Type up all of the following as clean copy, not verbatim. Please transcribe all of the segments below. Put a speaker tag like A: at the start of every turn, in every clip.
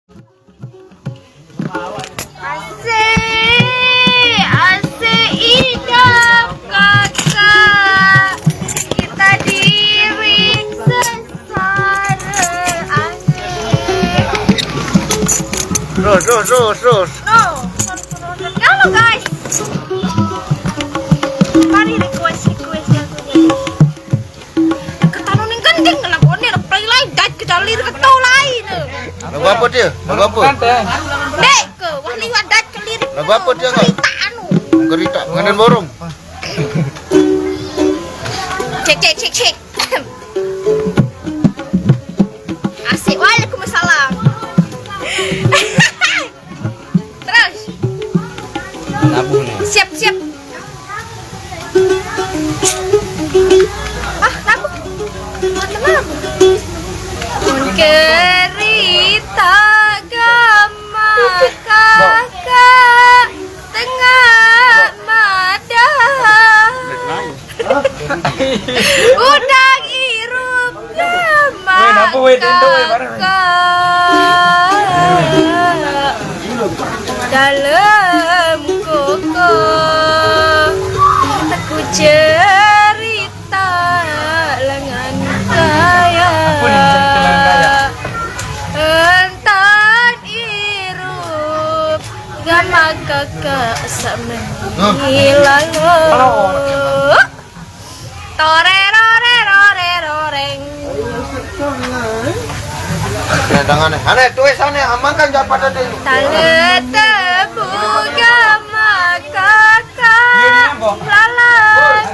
A: Asik hidup kakak, kita diri sesara aneh.
B: Terus.
A: Halo guys, mari request yang punya. Ketanun yang kencing ngelakuin play lain, dat kita lirik ketau lain.
B: Lagu apa dia? Lagu apa?
A: Dek ke, wali wadat kelirik.
B: Lagu apa dia nggak?
A: Cerita anu.
B: Gerita, pengantin borong.
A: Cek. Asik, waalaikumsalam. Terus.
B: Nabung nih.
A: Siap. Nabung. Kerita gama kakak tengah madah. Udang irup gama kakak dalam koko aku cerita lengan kaya entan irup gama kakak sama hilalu toreng
B: Tangannya, aneh tulis aneh, amankan jangan pada deh.
A: tale tebu gama kakak lalang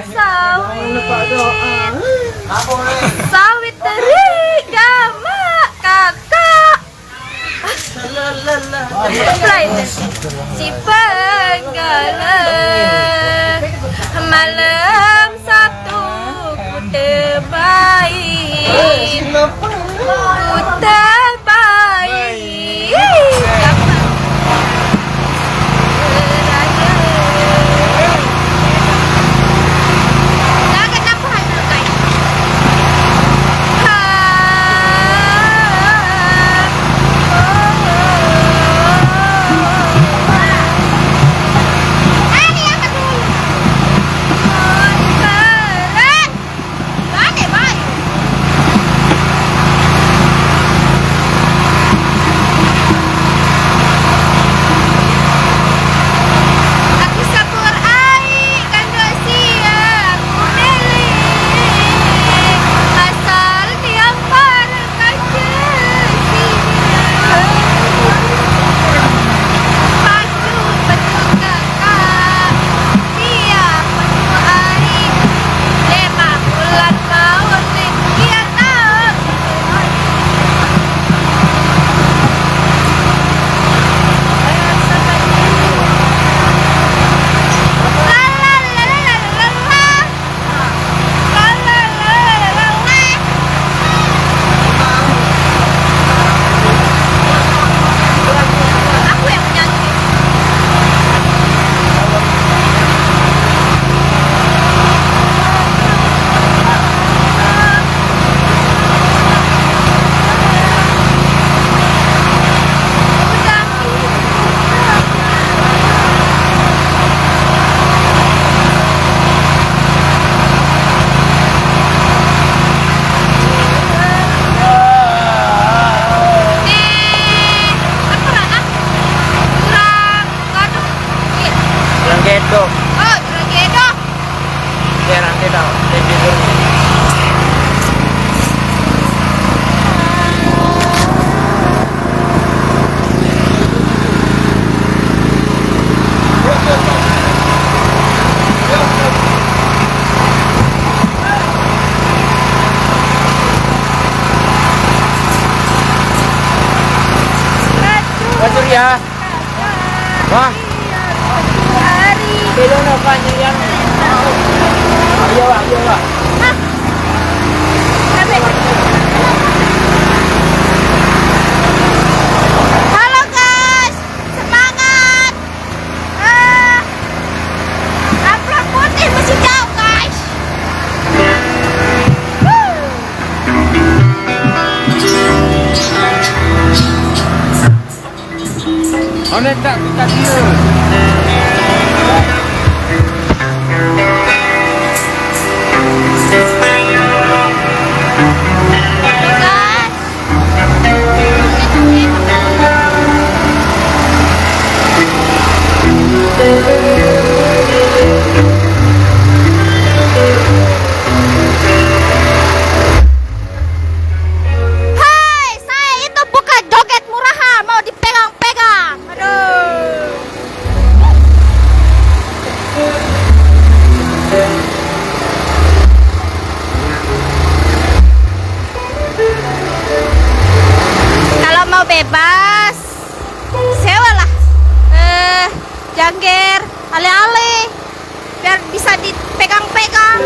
A: sawit teri gama kakak si penggalan malam satu ku terbaik
B: Gedo.
A: Oh, Dragedo.
B: Ya nanti tahu. Bajur ya. Wah. Belum apa yang Iya pak.
A: Halo guys, semangat. Upload putih masih jauh guys.
C: Boleh tak kita dia?
A: Hai, saya itu bukan joget murahan, mau dipegang-pegang. Aduh. Kalau mau bebas, sewalah jangger, ale-ale, biar bisa dipegang-pegang.